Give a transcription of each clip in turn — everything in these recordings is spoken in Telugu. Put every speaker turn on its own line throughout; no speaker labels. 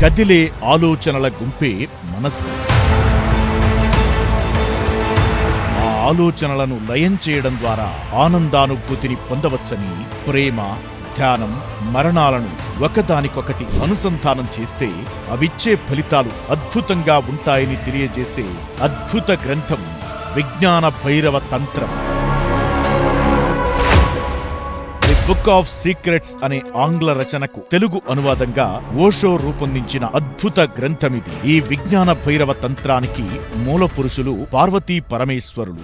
కదిలే ఆలోచనల గుంపే మనస్సు. ఆ ఆలోచనలను లయం చేయడం ద్వారా ఆనందానుభూతిని పొందవచ్చని ప్రేమ, ధ్యానం, మరణాలను ఒకదానికొకటి అనుసంధానం చేస్తే అవిచ్చే ఫలితాలు అద్భుతంగా ఉంటాయని తెలియజేసే అద్భుత గ్రంథం విజ్ఞాన భైరవ తంత్రం. ది బుక్ ఆఫ్ సీక్రెట్స్ అనే ఆంగ్ల రచనకు తెలుగు అనువాదంగా ఓషో రూపొందించిన అద్భుత గ్రంథమిది. ఈ విజ్ఞాన భైరవ తంత్రానికి మూల పురుషులు పార్వతీ పరమేశ్వరులు.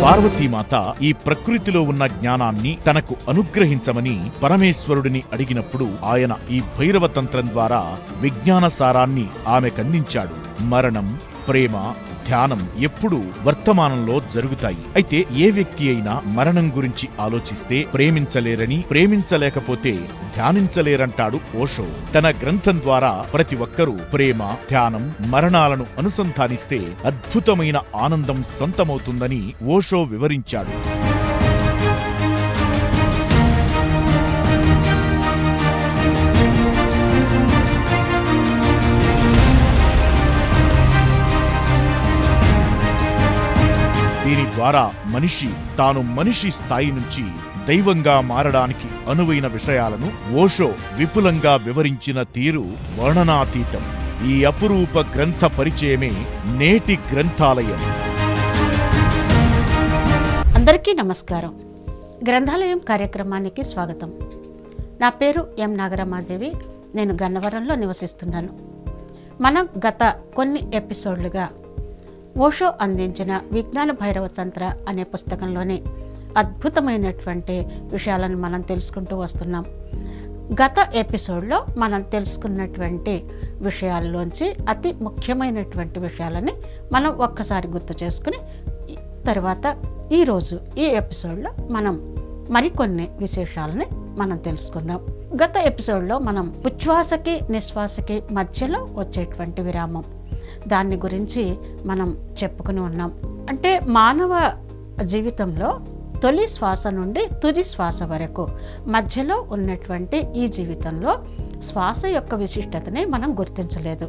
పార్వతీమాత ఈ ప్రకృతిలో ఉన్న జ్ఞానాన్ని తనకు అనుగ్రహించమని పరమేశ్వరుడిని అడిగినప్పుడు ఆయన ఈ భైరవ తంత్రం ద్వారా విజ్ఞాన సారాన్ని ఆమెకందించాడు. మరణం, ప్రేమ, ధ్యానం ఎప్పుడూ వర్తమానంలో జరుగుతాయి. అయితే ఏ వ్యక్తి అయినా మరణం గురించి ఆలోచిస్తే ప్రేమించలేరని, ప్రేమించలేకపోతే ధ్యానించలేరంటాడు ఓషో. తన గ్రంథం ద్వారా ప్రతి ఒక్కరూ ప్రేమ, ధ్యానం, మరణాలను అనుసంధానిస్తే అద్భుతమైన ఆనందం సొంతమవుతుందని ఓషో వివరించాడు. దీని ద్వారా మనిషి తాను మనిషి స్థాయి నుంచి దైవంగా మారడానికి అనువైన విషయాలను ఓషో విపులంగా వివరించిన తీరు వర్ణనాతీతం. ఈ అపురూప గ్రంథ పరిచయమే నేటి గ్రంథాలయం.
అందరికీ నమస్కారం. గ్రంథాలయం కార్యక్రమానికి స్వాగతం. నా పేరు ఎం నాగరమాదేవి. నేను గన్నవరంలో నివసిస్తున్నాను. మనం గత కొన్ని ఎపిసోడ్లుగా ఓషో అందించిన విజ్ఞాన భైరవ తంత్ర అనే పుస్తకంలోని అద్భుతమైనటువంటి విషయాలను మనం తెలుసుకుంటూ వస్తున్నాం. గత ఎపిసోడ్లో మనం తెలుసుకున్నటువంటి విషయాల్లోంచి అతి ముఖ్యమైనటువంటి విషయాలని మనం ఒక్కసారి గుర్తు చేసుకుని తర్వాత ఈరోజు ఈ ఎపిసోడ్లో మనం మరికొన్ని విశేషాలని మనం తెలుసుకుందాం. గత ఎపిసోడ్లో మనం ఉచ్ఛ్వాసకి నిశ్వాసకి మధ్యలో వచ్చేటువంటి విరామం, దాన్ని గురించి మనం చెప్పుకుని ఉన్నాం. అంటే మానవ జీవితంలో తొలి శ్వాస నుండి తుది శ్వాస వరకు మధ్యలో ఉన్నటువంటి ఈ జీవితంలో శ్వాస యొక్క విశిష్టతని మనం గుర్తించలేదు.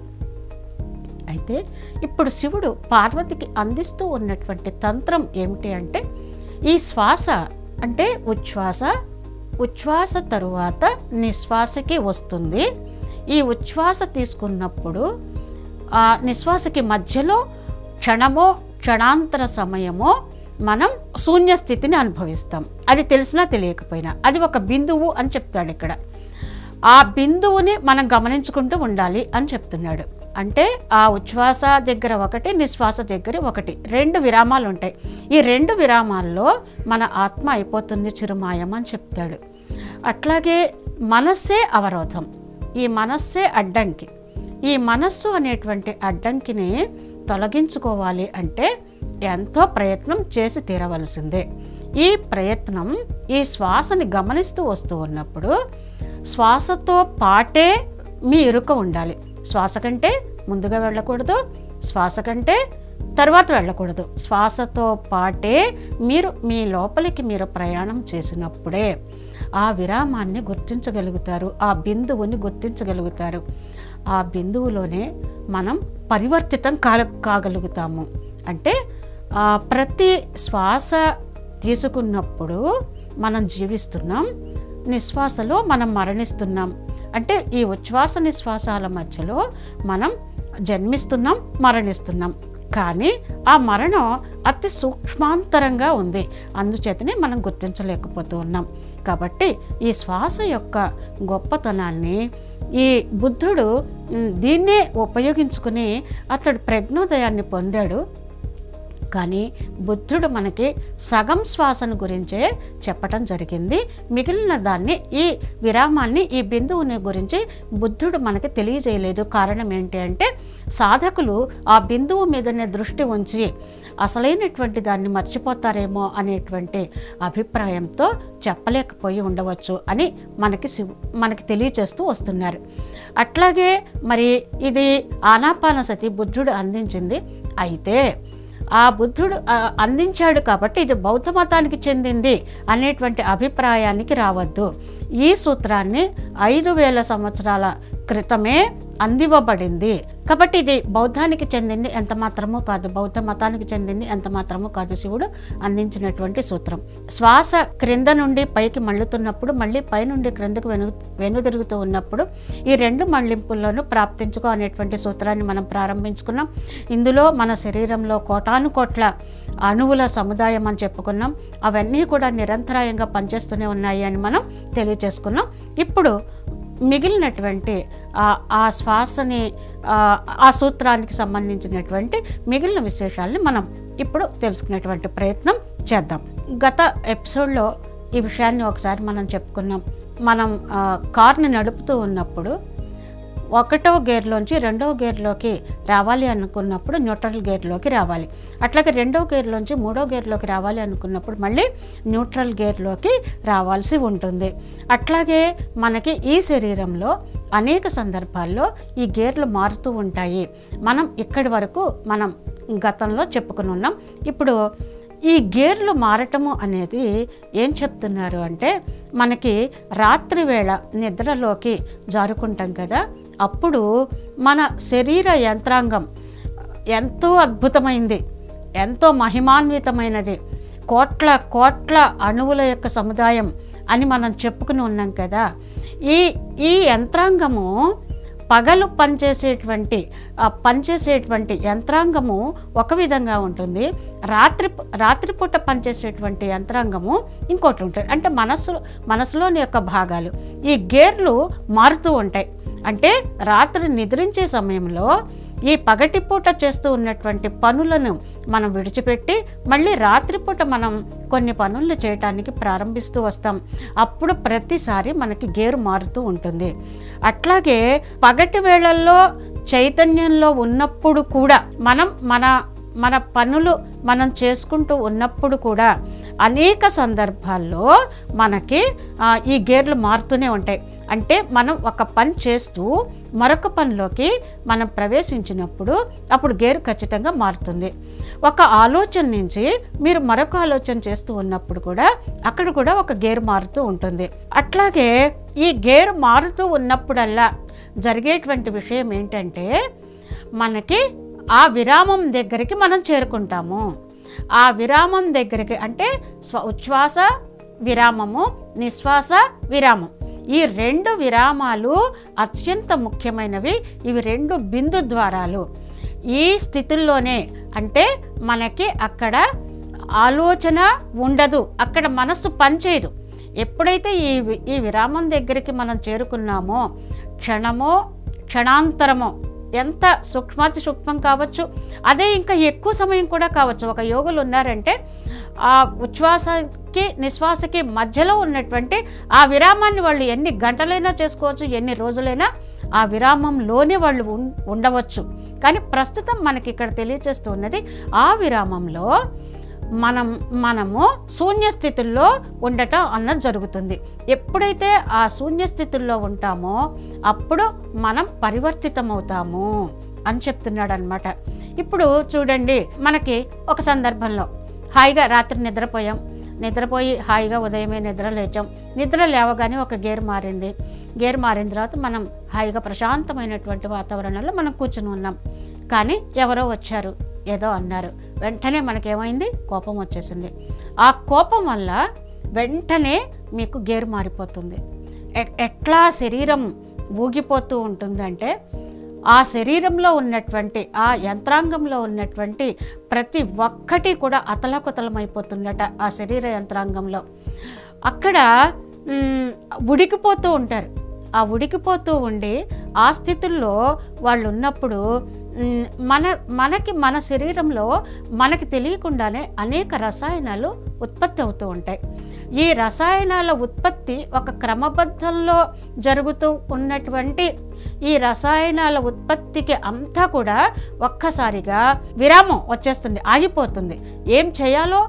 అయితే ఇప్పుడు శివుడు పార్వతికి అందిస్తూ ఉన్నటువంటి తంత్రం ఏమిటి అంటే, ఈ శ్వాస అంటే ఉచ్ఛ్వాస తరువాత నిశ్వాసకి వస్తుంది. ఈ ఉచ్ఛ్వాస తీసుకున్నప్పుడు ఆ నిశ్వాసకి మధ్యలో క్షణమో క్షణాంతర సమయమో మనం శూన్యస్థితిని అనుభవిస్తాం. అది తెలిసినా తెలియకపోయినా అది ఒక బిందువు అని చెప్తాడు ఇక్కడ. ఆ బిందువుని మనం గమనించుకుంటూ ఉండాలి అని చెప్తున్నాడు. అంటే ఆ ఉచ్ఛ్వాస దగ్గర ఒకటి, నిశ్వాస దగ్గర ఒకటి, 2 విరామాలు ఉంటాయి. ఈ 2 విరామాల్లో మన ఆత్మ అయిపోతుంది చిరుమాయం అని చెప్తాడు. అట్లాగే మనస్సే అవరోధం, ఈ మనస్సే అడ్డంకి. ఈ మనస్సు అనేటువంటి అడ్డంకిని తొలగించుకోవాలి అంటే ఎంతో ప్రయత్నం చేసి తీరవలసిందే. ఈ ప్రయత్నం ఈ శ్వాసని గమనిస్తూ వస్తూ ఉన్నప్పుడు శ్వాసతో పాటే మీ ఇరుక ఉండాలి. శ్వాస కంటే ముందుగా వెళ్ళకూడదు, శ్వాస కంటే తర్వాత వెళ్ళకూడదు. శ్వాసతో పాటే మీరు మీ లోపలికి మీరు ప్రయాణం చేసినప్పుడే ఆ విరామాన్ని గుర్తించగలుగుతారు, ఆ బిందువుని గుర్తించగలుగుతారు. ఆ బిందువులోనే మనం పరివర్తితం కాగలుగుతాము. అంటే ప్రతి శ్వాస తీసుకున్నప్పుడు మనం జీవిస్తున్నాం, నిశ్వాసలో మనం మరణిస్తున్నాం. అంటే ఈ ఉచ్ఛ్వాస నిశ్వాసాల మధ్యలో మనం జన్మిస్తున్నాం, మరణిస్తున్నాం. కానీ ఆ మరణం అతి సూక్ష్మాంతరంగా ఉంది, అందుచేతనే మనం గుర్తించలేకపోతూ ఉన్నాం. కాబట్టి ఈ శ్వాస యొక్క గొప్పతనాన్ని ఈ బుద్ధుడు దీన్నే ఉపయోగించుకుని అతడు ప్రజ్ఞోదయాన్ని పొందాడు. కానీ బుద్ధుడు మనకి సగం శ్వాసను గురించే చెప్పటం జరిగింది. మిగిలిన దాన్ని, ఈ విరామాన్ని, ఈ బిందువుని గురించి బుద్ధుడు మనకి తెలియజేయలేదు. కారణం ఏంటి అంటే సాధకులు ఆ బిందువు మీదనే దృష్టి ఉంచి అసలైనటువంటి దాన్ని మర్చిపోతారేమో అనేటువంటి అభిప్రాయంతో చెప్పలేకపోయి ఉండవచ్చు అని మనకి తెలియచేస్తూ వస్తున్నారు. అట్లాగే మరి ఇది ఆనాపానసతి బుద్ధుడు అందించింది. అయితే ఆ బుద్ధుడు అందించాడు కాబట్టి ఇది బౌద్ధ మతానికి చెందింది అనేటువంటి అభిప్రాయానికి రావద్దు. ఈ సూత్రాన్ని 5000 సంవత్సరాల క్రితమే అందివ్వబడింది కాబట్టి ఇది బౌద్ధానికి చెందింది ఎంత మాత్రమూ కాదు, బౌద్ధ మతానికి చెందింది ఎంత మాత్రమూ కాదు. శివుడు అందించినటువంటి సూత్రం. శ్వాస క్రింద నుండి పైకి మళ్ళుతున్నప్పుడు, మళ్ళీ పై నుండి క్రిందకు వెనుదిరుగుతూ ఉన్నప్పుడు ఈ 2 మళ్లింపుల్లోనూ ప్రాప్తించుకో అనేటువంటి సూత్రాన్ని మనం ప్రారంభించుకున్నాం. ఇందులో మన శరీరంలో కోటాను కోట్ల అణువుల సముదాయం అని చెప్పుకున్నాం. అవన్నీ కూడా నిరంతరాయంగా పనిచేస్తూనే ఉన్నాయి అని మనం తెలియచేసుకున్నాం. ఇప్పుడు మిగిలినటువంటి ఆ శ్వాసని ఆ సూత్రానికి సంబంధించినటువంటి మిగిలిన విశేషాలని మనం ఇప్పుడు తెలుసుకునేటువంటి ప్రయత్నం చేద్దాం. గత ఎపిసోడ్లో ఈ విషయాన్ని ఒకసారి మనం చెప్పుకున్నాం. మనం కార్ని నడుపుతూ ఉన్నప్పుడు 1వ గేర్లోంచి 2వ గేర్లోకి రావాలి అనుకున్నప్పుడు న్యూట్రల్ గేర్లోకి రావాలి. అట్లాగే 2వ గేర్లోంచి 3వ గేర్లోకి రావాలి అనుకున్నప్పుడు మళ్ళీ న్యూట్రల్ గేర్లోకి రావాల్సి ఉంటుంది. అట్లాగే మనకి ఈ శరీరంలో అనేక సందర్భాల్లో ఈ గేర్లు మారుతూ ఉంటాయి. మనం ఇక్కడి వరకు మనం గతంలో చెప్పుకుని ఉన్నాం. ఇప్పుడు ఈ గేర్లు మారటము అనేది ఏం చెప్తున్నారు అంటే, మనకి రాత్రి వేళ నిద్రలోకి జారుకుంటాం కదా, అప్పుడు మన శరీర యంత్రాంగం ఎంతో అద్భుతమైంది, ఎంతో మహిమాన్వితమైనది, కోట్ల కోట్ల అణువుల యొక్క సముదాయం అని మనం చెప్పుకుని ఉన్నాం కదా. ఈ యంత్రాంగము పగలు పనిచేసేటువంటి యంత్రాంగము ఒక విధంగా ఉంటుంది, రాత్రిపూట పనిచేసేటువంటి యంత్రాంగము ఇంకోటి ఉంటుంది. అంటే మనసులోని యొక్క భాగాలు ఈ గేర్లు మారుతూ ఉంటాయి. అంటే రాత్రి నిద్రించే సమయంలో ఈ పగటిపూట చేస్తూ ఉన్నటువంటి పనులను మనం విడిచిపెట్టి మళ్ళీ రాత్రిపూట మనం కొన్ని పనులను చేయటానికి ప్రారంభిస్తూ వస్తాం. అప్పుడు ప్రతిసారి మనకి గేరు మారుతూ ఉంటుంది. అట్లాగే పగటి వేళల్లో చైతన్యంలో ఉన్నప్పుడు కూడా మన పనులు మనం చేసుకుంటూ ఉన్నప్పుడు కూడా అనేక సందర్భాల్లో మనకి ఈ గేర్లు మారుతూనే ఉంటాయి. అంటే మనం ఒక పని చేస్తూ మరొక పనిలోకి మనం ప్రవేశించినప్పుడు అప్పుడు గేరు ఖచ్చితంగా మారుతుంది. ఒక ఆలోచన నుంచి మీరు మరొక ఆలోచన చేస్తూ ఉన్నప్పుడు కూడా అక్కడ కూడా ఒక గేరు మారుతూ ఉంటుంది. అట్లాగే ఈ గేరు మారుతూ ఉన్నప్పుడల్లా జరిగేటువంటి విషయం ఏంటంటే, మనకి ఆ విరామం దగ్గరికి మనం చేరుకుంటాము. ఆ విరామం దగ్గరికి అంటే ఉచ్ఛ్వాస విరామము, నిశ్వాస విరామం, ఈ 2 విరామాలు అత్యంత ముఖ్యమైనవి. ఇవి 2 బిందు ద్వారాలు. ఈ స్థితుల్లోనే అంటే మనకి అక్కడ ఆలోచన ఉండదు, అక్కడ మనస్సు పనిచేయదు. ఎప్పుడైతే ఈ విరామం దగ్గరికి మనం చేరుకున్నామో క్షణమో క్షణాంతరమో, ఎంత సూక్ష్మాతి సూక్ష్మం కావచ్చు, అదే ఇంకా ఎక్కువ సమయం కూడా కావచ్చు. ఒక యోగులు ఉన్నారంటే ఆ ఉచ్ఛ్వాసకి నిశ్వాసకి మధ్యలో ఉన్నటువంటి ఆ విరామాన్ని వాళ్ళు ఎన్ని గంటలైనా చేసుకోవచ్చు, ఎన్ని రోజులైనా ఆ విరామంలోనే వాళ్ళు ఉండవచ్చు. కానీ ప్రస్తుతం మనకి ఇక్కడ తెలియచేస్తున్నది ఆ విరామంలో మనము శూన్య స్థితుల్లో ఉండటం అన్నది జరుగుతుంది. ఎప్పుడైతే ఆ శూన్య స్థితుల్లో ఉంటామో అప్పుడు మనం పరివర్తితమవుతాము అని చెప్తున్నాడు అనమాట. ఇప్పుడు చూడండి, మనకి ఒక సందర్భంలో హాయిగా రాత్రి నిద్రపోయి హాయిగా ఉదయమే నిద్ర లేచాం. నిద్ర లేవగానే ఒక గేర్ మారింది. గేర్ మారిన తర్వాత మనం హాయిగా ప్రశాంతమైనటువంటి వాతావరణంలో మనం కూర్చుని ఉన్నాం. కానీ ఎవరో వచ్చారు, ఏదో అన్నారు, వెంటనే మనకేమైంది, కోపం వచ్చేసింది. ఆ కోపం వల్ల వెంటనే మీకు గేరు మారిపోతుంది. ఎట్లా శరీరం ఊగిపోతూ ఉంటుందంటే, ఆ శరీరంలో ఉన్నటువంటి ఆ యంత్రాంగంలో ఉన్నటువంటి ప్రతి ఒక్కటి కూడా అతలకుతలమైపోతుందట. ఆ శరీర యంత్రాంగంలో అక్కడ ఉడికిపోతూ ఉంటారు. ఆ ఉడికిపోతూ ఉండి ఆ స్థితుల్లో వాళ్ళు ఉన్నప్పుడు మన శరీరంలో మనకి తెలియకుండానే అనేక రసాయనాలు ఉత్పత్తి అవుతూ ఉంటాయి. ఈ రసాయనాల ఉత్పత్తి ఒక క్రమబద్ధంలో జరుగుతూ ఉన్నటువంటి ఈ రసాయనాల ఉత్పత్తికి అంతా కూడా ఒక్కసారిగా విరామం వచ్చేస్తుంది, ఆగిపోతుంది. ఏం చేయాలో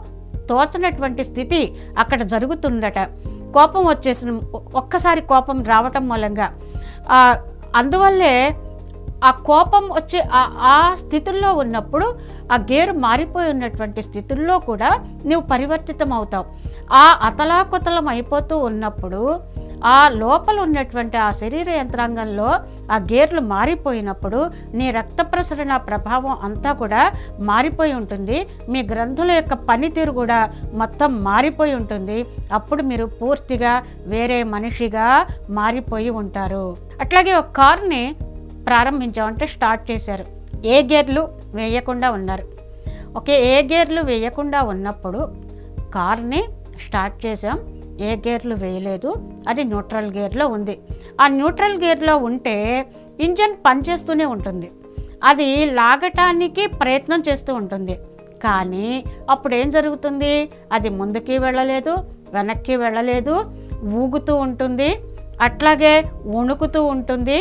తోచనటువంటి స్థితి అక్కడ జరుగుతుందట. కోపం వచ్చేసిన ఒక్కసారి కోపం రావటం మూలంగా అందువల్లే ఆ కోపం వచ్చి ఆ స్థితుల్లో ఉన్నప్పుడు ఆ గేరు మారిపోయి ఉన్నటువంటి స్థితుల్లో కూడా నువ్వు పరివర్తితం అవుతావు. ఆ అతలాకుతలం అయిపోతూ ఉన్నప్పుడు ఆ లోపల ఉన్నటువంటి ఆ శరీర యంత్రాంగంలో ఆ గేర్లు మారిపోయినప్పుడు నీ రక్త ప్రసరణ ప్రభావం అంతా కూడా మారిపోయి ఉంటుంది. మీ గ్రంథుల యొక్క పనితీరు కూడా మొత్తం మారిపోయి ఉంటుంది. అప్పుడు మీరు పూర్తిగా వేరే మనిషిగా మారిపోయి ఉంటారు. అట్లాగే ఒక కారుని ప్రారంభించామంటే స్టార్ట్ చేశారు, ఏ గేర్లు వేయకుండా ఉన్నారు. ఏ గేర్లు వేయకుండా ఉన్నప్పుడు కార్ని స్టార్ట్ చేసాం, ఏ గేర్లు వేయలేదు, అది న్యూట్రల్ గేర్లో ఉంది. ఆ న్యూట్రల్ గేర్లో ఉంటే ఇంజన్ పనిచేస్తూనే ఉంటుంది, అది లాగటానికి ప్రయత్నం చేస్తూ ఉంటుంది. కానీ అప్పుడు ఏం జరుగుతుంది, అది ముందుకి వెళ్ళలేదు, వెనక్కి వెళ్ళలేదు, ఊగుతూ ఉంటుంది, అట్లాగే వణుకుతూ ఉంటుంది.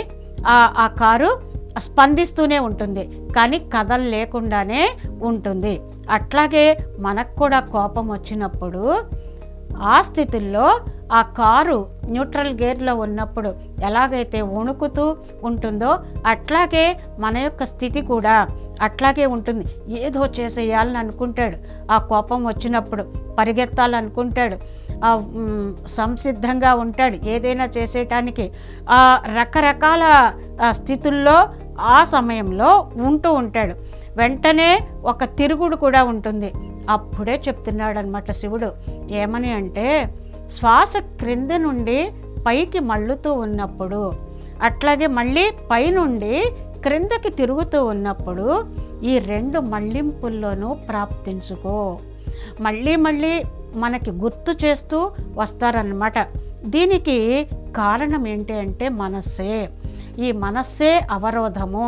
ఆ కారు స్పందిస్తూనే ఉంటుంది, కానీ కథలు లేకుండానే ఉంటుంది. అట్లాగే మనకు కూడా కోపం వచ్చినప్పుడు ఆ స్థితిలో ఆ కారు న్యూట్రల్ గేర్లో ఉన్నప్పుడు ఎలాగైతే వణుకుతూ ఉంటుందో అట్లాగే మన యొక్క స్థితి కూడా అట్లాగే ఉంటుంది. ఏదో చేసేయాలని అనుకుంటాడు, ఆ కోపం వచ్చినప్పుడు పరిగెత్తాలనుకుంటాడు, సంసిద్ధంగా ఉంటాడు ఏదైనా చేసేయటానికి. రకరకాల స్థితుల్లో ఆ సమయంలో ఉంటూ ఉంటాడు. వెంటనే ఒక తిరుగుడు కూడా ఉంటుంది. అప్పుడే చెప్తున్నాడు అన్నమాట శివుడు, ఏమని అంటే శ్వాస క్రింద నుండి పైకి మళ్ళుతూ ఉన్నప్పుడు, అట్లాగే మళ్ళీ పైనుండి క్రిందకి తిరుగుతూ ఉన్నప్పుడు ఈ రెండు మళ్ళింపుల్లోనూ ప్రాప్తించుకో. మళ్ళీ మనకి గుర్తు చేస్తూ వస్తారన్నమాట. దీనికి కారణం ఏంటి అంటే మనస్సే. ఈ మనస్సే అవరోధము.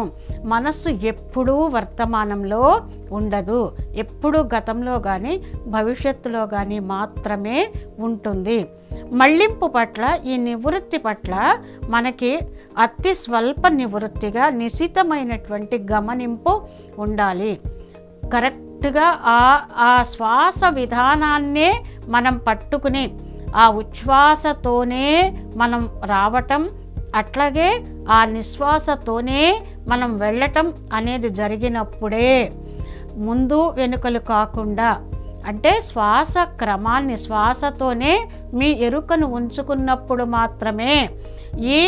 మనస్సు ఎప్పుడూ వర్తమానంలో ఉండదు, ఎప్పుడూ గతంలో కానీ భవిష్యత్తులో కానీ మాత్రమే ఉంటుంది. మళ్ళింపు పట్ల, ఈ నివృత్తి పట్ల మనకి అతి స్వల్ప నివృత్తిగా నిశితమైనటువంటి గమనింపు ఉండాలి. కరెక్ట్గా ఆ శ్వాస విధానాన్నే మనం పట్టుకుని ఆ ఉచ్ఛ్వాసతోనే మనం రావటం, అట్లాగే ఆ నిశ్వాసతోనే మనం వెళ్ళటం అనేది జరిగినప్పుడే, ముందు వెనుకలు కాకుండా, అంటే శ్వాస క్రమాన్ని శ్వాసతోనే మీ ఎరుకను ఉంచుకున్నప్పుడు మాత్రమే ఈ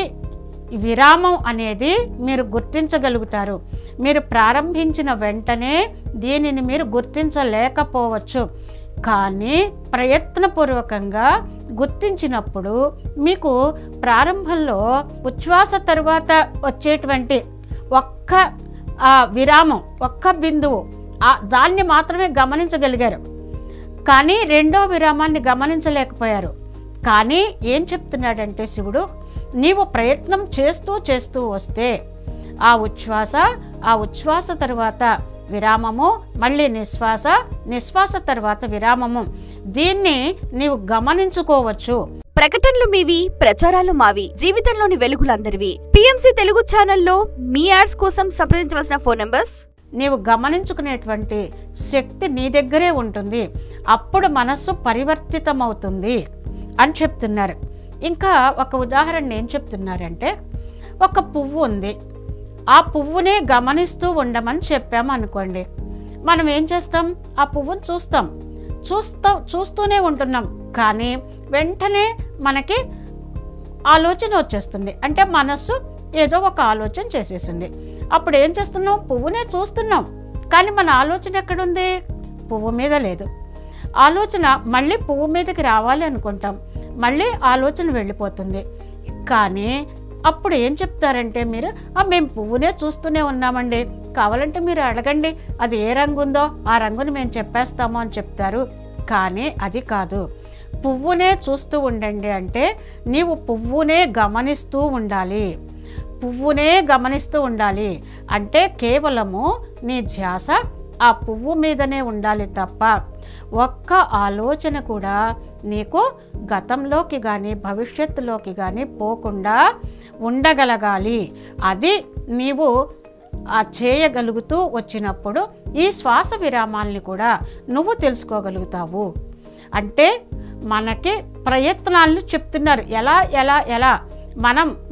విరామం అనేది మీరు గుర్తించగలుగుతారు. మీరు ప్రారంభించిన వెంటనే దీనిని మీరు గుర్తించలేకపోవచ్చు, కానీ ప్రయత్నపూర్వకంగా గుర్తించినప్పుడు మీకు ప్రారంభంలో ఉచ్ఛ్వాస తరువాత వచ్చేటువంటి ఒక్క విరామం, ఒక్క బిందువు, దాన్ని మాత్రమే గమనించగలిగారు, కానీ రెండో విరామాన్ని గమనించలేకపోయారు. కానీ ఏం చెప్తున్నాడంటే శివుడు, నీవు ప్రయత్నం చేస్తూ వస్తే ఆ ఉచ్ఛ్వాస తరువాత విరామము, మళ్ళీ నిశ్వాస తర్వాత విరామము, దీన్ని నీవు గమనించుకోవచ్చు.
ప్రకటనలు మీవి, ప్రచారాలు మావి, జీవితంలోని వెలుగులందరివి. పిఎంసి తెలుగు ఛానల్లో మీ యాడ్స్ కోసం సంప్రదించవలసిన ఫోన్ నంబర్స్.
నీవు గమనించుకునేటువంటి శక్తి నీ దగ్గరే ఉంటుంది, అప్పుడు మనస్సు పరివర్తితమవుతుంది అని చెప్తున్నారు. ఇంకా ఒక ఉదాహరణ ఏం చెప్తున్నారంటే, ఒక పువ్వు ఉంది, ఆ పువ్వునే గమనిస్తూ ఉండమని చెప్పాము అనుకోండి. మనం ఏం చేస్తాం, ఆ పువ్వును చూస్తూనే ఉంటున్నాం, కానీ వెంటనే మనకి ఆలోచన వచ్చేస్తుంది, అంటే మనస్సు ఏదో ఒక ఆలోచన చేసేసింది. అప్పుడు ఏం చేస్తున్నాం, పువ్వునే చూస్తున్నాం, కానీ మన ఆలోచన ఎక్కడుంది, పువ్వు మీద లేదు. ఆలోచన మళ్ళీ పువ్వు మీదకి రావాలి అనుకుంటాం, మళ్ళీ ఆలోచన వెళ్ళిపోతుంది. కానీ అప్పుడు ఏం చెప్తారంటే మీరు, మేము పువ్వునే చూస్తూనే ఉన్నామండి, కావాలంటే మీరు అడగండి అది ఏ రంగు ఉందో ఆ రంగుని మేము చెప్పేస్తాము అని చెప్తారు. కానీ అది కాదు, పువ్వునే చూస్తూ ఉండండి అంటే నీవు పువ్వునే గమనిస్తూ ఉండాలి. అంటే కేవలము నీ ధ్యాస ఆ పువ్వు మీదనే ఉండాలి తప్ప ఒక్క ఆలోచన కూడా నీకు గతంలోకి కానీ భవిష్యత్తులోకి కానీ పోకుండా ఉండగలగాలి. అది నీవు చేయగలుగుతూ వచ్చినప్పుడు ఈ శ్వాస విరామాల్ని కూడా నువ్వు తెలుసుకోగలుగుతావు. అంటే మనకి ప్రయత్నాలను చెప్తున్నారు, ఎలా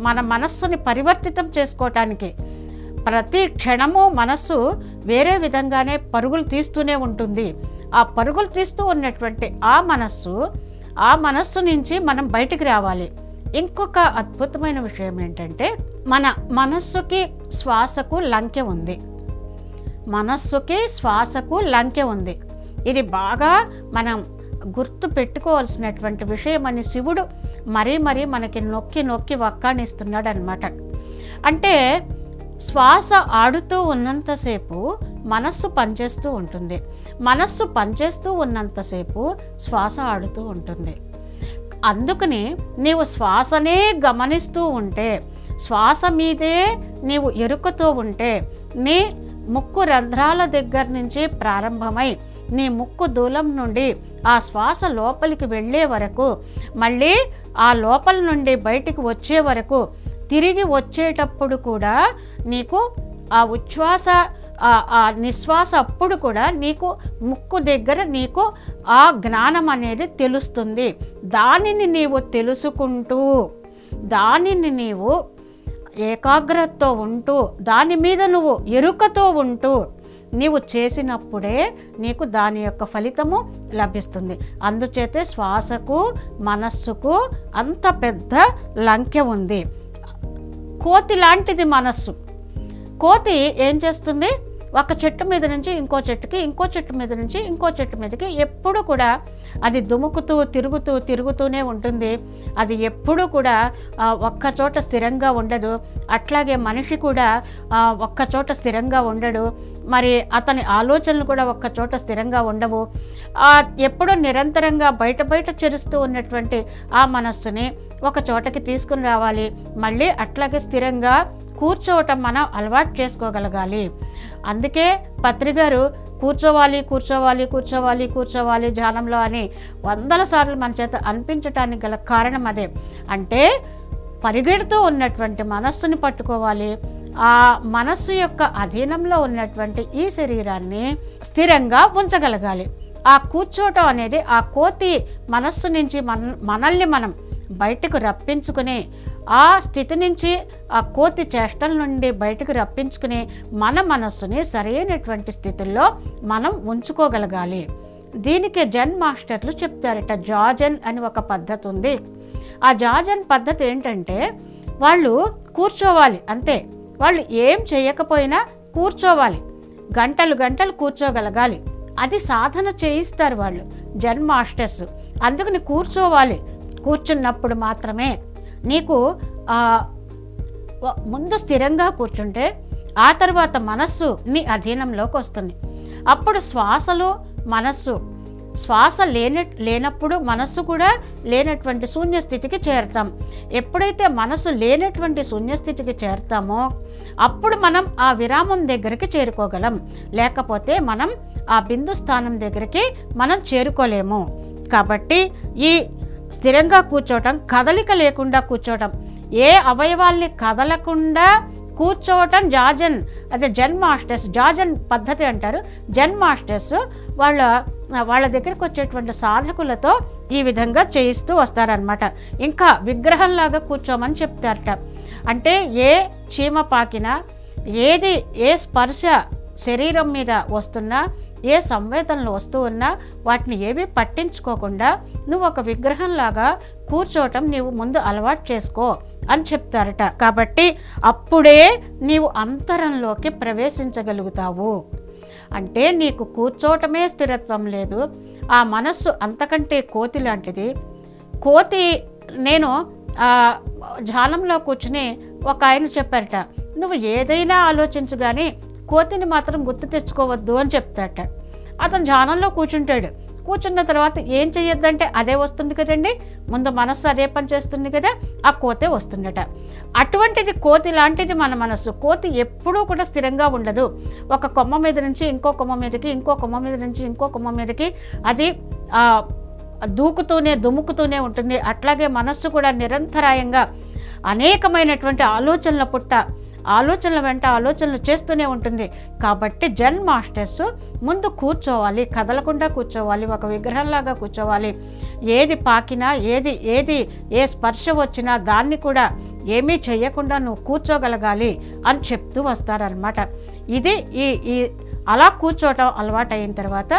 మన మనస్సుని పరివర్తితం చేసుకోవటానికి ప్రతి క్షణము మనస్సు వేరే విధంగానే పరుగులు తీస్తూనే ఉంటుంది. ఆ పరుగులు తీస్తూ ఉన్నటువంటి ఆ మనస్సు నుంచి మనం బయటికి రావాలి. ఇంకొక అద్భుతమైన విషయం ఏంటంటే, మన మనస్సుకి శ్వాసకు లంకె ఉంది. ఇది బాగా మనం గుర్తు పెట్టుకోవాల్సినటువంటి విషయం అని శివుడు మరీ మనకి నొక్కి నొక్కి వక్కాణిస్తున్నాడు అనమాట. అంటే శ్వాస ఆడుతూ ఉన్నంతసేపు మనస్సు పనిచేస్తూ ఉంటుంది, మనస్సు పనిచేస్తూ ఉన్నంతసేపు శ్వాస ఆడుతూ ఉంటుంది. అందుకని నీవు శ్వాసనే గమనిస్తూ ఉంటే, శ్వాస మీదే నీవు ఎరుకతో ఉంటే, నీ ముక్కు రంధ్రాల దగ్గర నుంచి ప్రారంభమై నీ ముక్కు దూలం నుండి ఆ శ్వాస లోపలికి వెళ్ళే వరకు, మళ్ళీ ఆ లోపల నుండి బయటికి వచ్చే వరకు, తిరిగి వచ్చేటప్పుడు కూడా నీకు ఆ ఉచ్ఛ్వాస ఆ నిశ్వాస అప్పుడు కూడా నీకు ముక్కు దగ్గర నీకు ఆ జ్ఞానం అనేది తెలుస్తుంది. దానిని నీవు తెలుసుకుంటూ, దానిని నీవు ఏకాగ్రతతో ఉంటూ, దాని మీద నువ్వు ఎరుకతో ఉంటూ నీవు చేసినప్పుడే నీకు దాని యొక్క ఫలితము లభిస్తుంది. అందుచేతే శ్వాసకు మనస్సుకు అంత పెద్ద లంకె ఉంది. కోతి లాంటిది మనస్సు. కోతి ఏం చేస్తుంది? ఒక చెట్టు మీద నుంచి ఇంకో చెట్టుకి, ఇంకో చెట్టు మీద నుంచి ఇంకో చెట్టు మీదకి ఎప్పుడు కూడా అది దుముకుతూ తిరుగుతూనే ఉంటుంది. అది ఎప్పుడు కూడా ఒక్క చోట స్థిరంగా ఉండదు. అట్లాగే మనిషి కూడా ఒక్క చోట స్థిరంగా ఉండడు. మరి అతని ఆలోచనలు కూడా ఒక్క చోట స్థిరంగా ఉండవు. ఎప్పుడూ నిరంతరంగా బయట చెరుస్తూ ఉన్నటువంటి ఆ మనస్సుని ఒక చోటకి తీసుకుని రావాలి. మళ్ళీ అట్లాగే స్థిరంగా కూర్చోవటం మనం అలవాటు చేసుకోగలగాలి. అందుకే పత్రిగారు కూర్చోవాలి ధ్యానంలో అని 100 సార్లు మన చేత అనిపించటానికి గల కారణం అదే. అంటే పరిగెడుతూ ఉన్నటువంటి మనస్సుని పట్టుకోవాలి. ఆ మనస్సు యొక్క అధీనంలో ఉన్నటువంటి ఈ శరీరాన్ని స్థిరంగా ఉంచగలగాలి. ఆ కూర్చోవటం అనేది ఆ కోతి మనస్సు నుంచి మనల్ని మనం బయటకు రప్పించుకుని, ఆ స్థితి నుంచి ఆ కోతి చేష్టల నుండి బయటకు రప్పించుకుని మన మనస్సుని సరైనటువంటి స్థితిలో మనం ఉంచుకోగలగాలి. దీనికి జెన్ మాస్టర్లు చెప్తారట. జాజన్ అని ఒక పద్ధతి ఉంది. ఆ జాజన్ పద్ధతి ఏంటంటే, వాళ్ళు కూర్చోవాలి అంతే. వాళ్ళు ఏం చేయకపోయినా కూర్చోవాలి, గంటలు కూర్చోగలగాలి. అది సాధన చేయిస్తారు వాళ్ళు జెన్ మాస్టర్స్. అందుకని కూర్చోవాలి. కూర్చున్నప్పుడు మాత్రమే నీకు ముందు స్థిరంగా కూర్చుంటే ఆ తర్వాత మనస్సు అధీనంలోకి వస్తుంది. అప్పుడు శ్వాస లేనప్పుడు మనస్సు కూడా లేనటువంటి శూన్యస్థితికి చేరుతాం. ఎప్పుడైతే మనస్సు లేనటువంటి శూన్యస్థితికి చేరుతామో అప్పుడు మనం ఆ విరామం దగ్గరికి చేరుకోగలం. లేకపోతే మనం ఆ బిందు స్థానం దగ్గరికి మనం చేరుకోలేము. కాబట్టి ఈ స్థిరంగా కూర్చోవటం, కదలిక లేకుండా కూర్చోవటం, ఏ అవయవాల్ని కదలకుండా కూర్చోవటం అదే జెన్ మాస్టర్స్ జాజన్ పద్ధతి అంటారు. జెన్ మాస్టర్స్ వాళ్ళ దగ్గరికి వచ్చేటువంటి సాధకులతో ఈ విధంగా చేయిస్తూ వస్తారనమాట. ఇంకా విగ్రహంలాగా కూర్చోమని చెప్తారట. అంటే ఏ చీమ పాకినా, ఏ స్పర్శ శరీరం మీద వస్తున్నా, ఏ సంవేదనలు వస్తూ ఉన్నా వాటిని ఏమీ పట్టించుకోకుండా నువ్వు ఒక విగ్రహంలాగా కూర్చోవటం నీవు ముందు అలవాటు చేసుకో అని చెప్తారట. కాబట్టి అప్పుడే నీవు అంతరంలోకి ప్రవేశించగలుగుతావు. అంటే నీకు కూర్చోవటమే స్థిరత్వం లేదు. ఆ మనస్సు అంతకంటే కోతి లాంటిది. నేను ధ్యానంలో కూర్చుని ఒక ఆయన చెప్పారట, నువ్వు ఏదైనా ఆలోచించు కానీ కోతిని మాత్రం గుర్తు తెచ్చుకోవద్దు అని చెప్తారట. అతను ధ్యానంలో కూర్చున్న తర్వాత ఏం చెయ్యొద్దంటే అదే వస్తుంది కదండి, ముందు మనస్సు అదే పని చేస్తుంది కదా, ఆ కోతే వస్తుందట. అటువంటిది కోతి లాంటిది మన మనస్సు. కోతి ఎప్పుడూ కూడా స్థిరంగా ఉండదు. ఒక కొమ్మ మీద నుంచి ఇంకో కొమ్మ మీదకి, ఇంకో కొమ్మ మీద నుంచి ఇంకో కొమ్మ మీదకి అది దుముకుతూనే ఉంటుంది. అట్లాగే మనస్సు కూడా నిరంతరాయంగా అనేకమైనటువంటి ఆలోచనల వెంట ఆలోచనలు చేస్తూనే ఉంటుంది. కాబట్టి జెన్ మాస్టర్స్ ముందు కూర్చోవాలి, కదలకుండా కూర్చోవాలి, ఒక విగ్రహంలాగా కూర్చోవాలి. ఏది పాకినా, ఏ స్పర్శ వచ్చినా దాన్ని కూడా ఏమీ చేయకుండా నువ్వు కూర్చోగలగాలి అని చెప్తూ వస్తారనమాట. ఇది ఈ అలా కూర్చోవటం అలవాటైన తర్వాత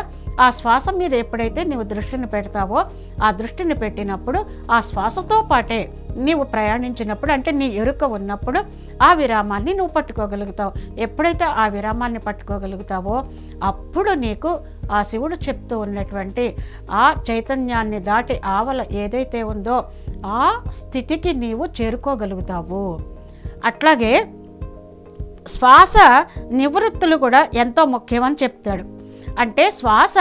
ఆ శ్వాస మీద ఎప్పుడైతే నీవు దృష్టిని పెడతావో, ఆ దృష్టిని పెట్టినప్పుడు ఆ శ్వాసతో పాటే నీవు ప్రయాణించినప్పుడు, అంటే నీ ఎరుక ఉన్నప్పుడు ఆ విరామాన్ని నువ్వు పట్టుకోగలుగుతావు. ఎప్పుడైతే ఆ విరామాన్ని పట్టుకోగలుగుతావో అప్పుడు నీకు ఆ శివుడు చెప్తూ ఉన్నటువంటి ఆ చైతన్యాన్ని దాటి ఆవల ఏదైతే ఉందో ఆ స్థితికి నీవు చేరుకోగలుగుతావు. అట్లాగే శ్వాస నివృత్తులు కూడా ఎంతో ముఖ్యమని చెప్తాడు. అంటే శ్వాస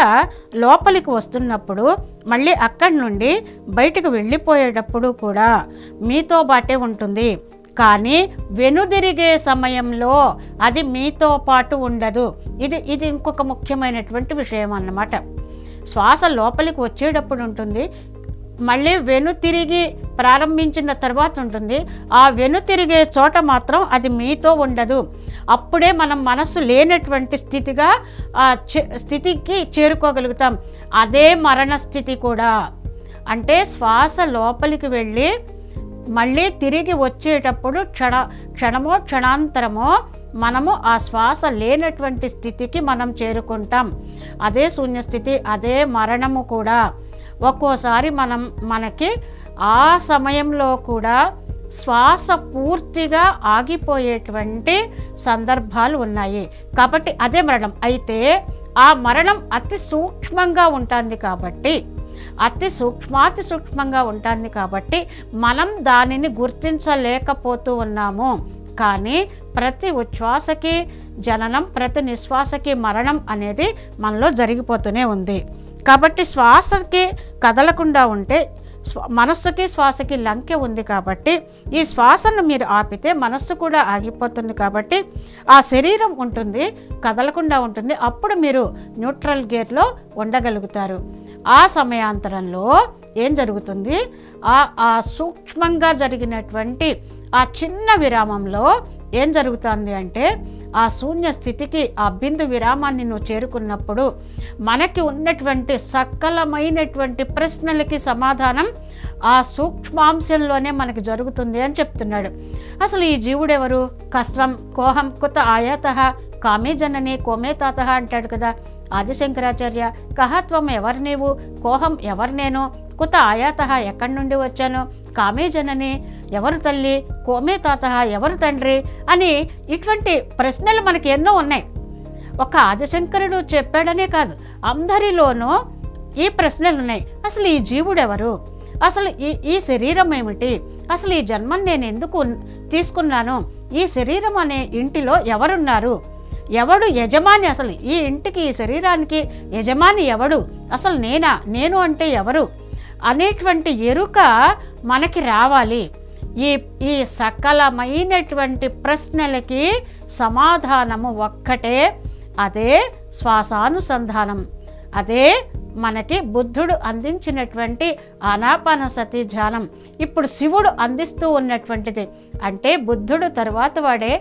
లోపలికి వస్తున్నప్పుడు మళ్ళీ అక్కడి నుండి బయటకు వెళ్ళిపోయేటప్పుడు కూడా మీతో బాటే ఉంటుంది. కానీ వెనుదిరిగే సమయంలో అది మీతో పాటు ఉండదు. ఇది ఇంకొక ముఖ్యమైనటువంటి విషయం అన్నమాట. శ్వాస లోపలికి వచ్చేటప్పుడు ఉంటుంది, మళ్ళీ వెనుతిరిగి ప్రారంభించిన తర్వాత ఉంటుంది. ఆ వెనుతిరిగే చోట మాత్రం అది మీతో ఉండదు. అప్పుడే మనం మనస్సు లేనటువంటి స్థితికి చేరుకోగలుగుతాం. అదే మరణ స్థితి కూడా. అంటే శ్వాస లోపలికి వెళ్ళి మళ్ళీ తిరిగి వచ్చేటప్పుడు క్షణమో క్షణాంతరమో మనము ఆ శ్వాస లేనటువంటి స్థితికి మనం చేరుకుంటాం. అదే శూన్యస్థితి, అదే మరణము కూడా. ఒక్కోసారి మనకి ఆ సమయంలో కూడా శ్వాస పూర్తిగా ఆగిపోయేటువంటి సందర్భాలు ఉన్నాయి. కాబట్టి అదే మరణం. అయితే ఆ మరణం అతి సూక్ష్మంగా ఉంటుంది కాబట్టి, అతి సూక్ష్మంగా ఉంటుంది కాబట్టి మనం దానిని గుర్తించలేకపోతూ ఉన్నాము. కానీ ప్రతి ఉచ్ఛ్వాసకి జననం, ప్రతి నిశ్వాసకి మరణం అనేది మనలో జరిగిపోతూనే ఉంది. కాబట్టి శ్వాసకి కదలకుండా ఉంటే మనస్సుకి శ్వాసకి లంకె ఉంది. కాబట్టి ఈ శ్వాసను మీరు ఆపితే మనస్సు కూడా ఆగిపోతుంది. కాబట్టి ఆ శరీరం ఉంటుంది, కదలకుండా ఉంటుంది. అప్పుడు మీరు న్యూట్రల్ గేర్లో ఉండగలుగుతారు. ఆ సమయాంతరంలో ఏం జరుగుతుంది? ఆ సూక్ష్మంగా జరిగినటువంటి ఆ చిన్న విరామంలో ఏం జరుగుతుంది అంటే, ఆ శూన్య స్థితికి, ఆ బిందు విరామాన్ని నువ్వు చేరుకున్నప్పుడు మనకి ఉన్నటువంటి సకలమైనటువంటి ప్రశ్నలకి సమాధానం ఆ సూక్ష్మాంశంలోనే మనకి జరుగుతుంది అని చెప్తున్నాడు. అసలు ఈ జీవుడెవరు? కస్వం కోహం కుత ఆయాతః కామే జనని కోమే తాతః అంటాడు కదా ఆదిశంకరాచార్య. కహత్వం ఎవరు నీవు, కోహం ఎవరు నేను, కుత ఆయాతః ఎక్కడి నుండి వచ్చాను, కామే జనని ఎవరు తల్లి, కోమే తాతః ఎవరు తండ్రి అని ఇటువంటి ప్రశ్నలు మనకి ఎన్నో ఉన్నాయి. ఒక ఆదిశంకరుడు చెప్పాడనే కాదు, అందరిలోనూ ఈ ప్రశ్నలు ఉన్నాయి. అసలు ఈ జీవుడెవరు, అసలు ఈ శరీరం ఏమిటి, అసలు ఈ జన్మను నేను ఎందుకు తీసుకున్నాను, ఈ శరీరం అనే ఇంటిలో ఎవరున్నారు, ఎవడు యజమాని, అసలు ఈ ఇంటికి ఈ శరీరానికి యజమాని ఎవడు, అసలు నేను అంటే ఎవరు అనేటువంటి ఎరుక మనకి రావాలి. ఈ సకలమైనటువంటి ప్రశ్నలకి సమాధానము ఒక్కటే, అదే శ్వాసానుసంధానం. అదే మనకి బుద్ధుడు అందించినటువంటి ఆనాపానసతి ధ్యానం. ఇప్పుడు శివుడు అందిస్తూ ఉన్నటువంటిది. అంటే బుద్ధుడు తరువాత వాడే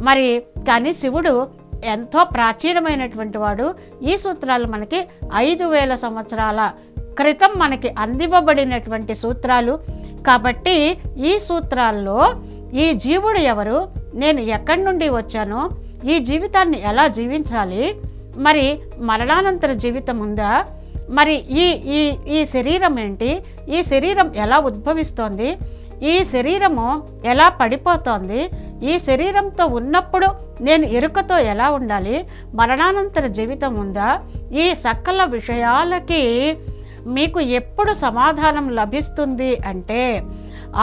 మరి, కానీ శివుడు ఎంతో ప్రాచీనమైనటువంటి వాడు. ఈ సూత్రాలు మనకి 5000 సంవత్సరాల క్రితం మనకి అందివ్వబడినటువంటి సూత్రాలు. కాబట్టి ఈ సూత్రాల్లో ఈ జీవుడు ఎవరు, నేను ఎక్కడి నుండి వచ్చాను, ఈ జీవితాన్ని ఎలా జీవించాలి, మరి మరణానంతర జీవితం ఉందా, మరి ఈ శరీరం ఏంటి, ఈ శరీరం ఎలా ఉద్భవిస్తోంది, ఈ శరీరము ఎలా పడిపోతోంది, ఈ శరీరంతో ఉన్నప్పుడు నేను ఎరుకతో ఎలా ఉండాలి, మరణానంతర జీవితం ఉందా, ఈ సకల విషయాలకి మీకు ఎప్పుడు సమాధానం లభిస్తుంది అంటే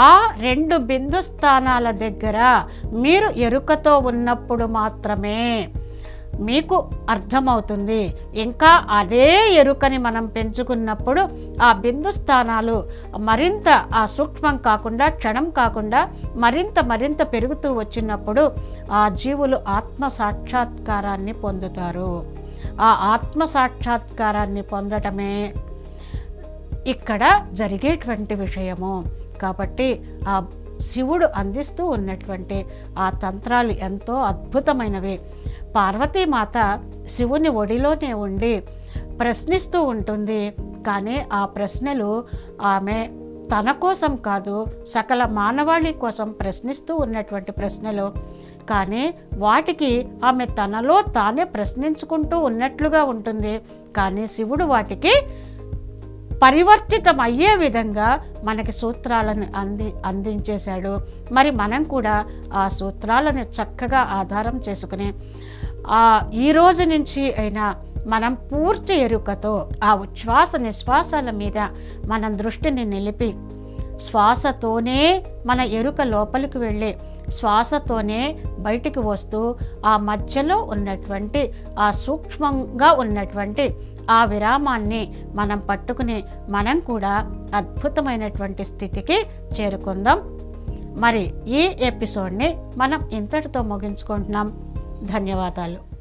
ఆ 2 బిందు స్థానాల దగ్గర మీరు ఎరుకతో ఉన్నప్పుడు మాత్రమే మీకు అర్థమవుతుంది. ఇంకా అదే ఎరుకని మనం పెంచుకున్నప్పుడు ఆ బిందు స్థానాలు మరింత ఆ సూక్ష్మం కాకుండా, క్షణం కాకుండా మరింత పెరుగుతూ వచ్చినప్పుడు ఆ జీవులు ఆత్మ సాక్షాత్కారాన్ని పొందుతారు. ఆ ఆత్మ సాక్షాత్కారాన్ని పొందటమే ఇక్కడ జరిగేటువంటి విషయము. కాబట్టి ఆ శివుడు అందిస్తూ ఉన్నటువంటి ఆ తంత్రాలు ఎంతో అద్భుతమైనవి. పార్వతీమాత శివుని ఒడిలోనే ఉండి ప్రశ్నిస్తూ ఉంటుంది. కానీ ఆ ప్రశ్నలు ఆమె తన కోసం కాదు, సకల మానవాళి కోసం ప్రశ్నిస్తూ ఉన్నటువంటి ప్రశ్నలు. కానీ వాటికి ఆమె తనలో తానే ప్రశ్నించుకుంటూ ఉన్నట్లుగా ఉంటుంది. కానీ శివుడు వాటికి పరివర్తితం అయ్యే విధంగా మనకి సూత్రాలను అందించేశాడు. మరి మనం కూడా ఆ సూత్రాలను చక్కగా ఆధారం చేసుకుని ఈ రోజు నుంచి అయినా మనం పూర్తి ఎరుకతో ఆ ఉచ్ఛ్వాస నిశ్వాసాల మీద మనం దృష్టిని నిలిపి, శ్వాసతోనే మన ఎరుక లోపలికి వెళ్ళి శ్వాసతోనే బయటికి వస్తూ ఆ మధ్యలో ఉన్నటువంటి ఆ సూక్ష్మంగా ఉన్నటువంటి ఆ విరామాన్ని మనం పట్టుకుని మనం కూడా అద్భుతమైనటువంటి స్థితికి చేరుకుందాం. మరి ఈ ఎపిసోడ్ని మనం ఇంతటితో ముగించుకుంటున్నాం. ధన్యవాదాలు.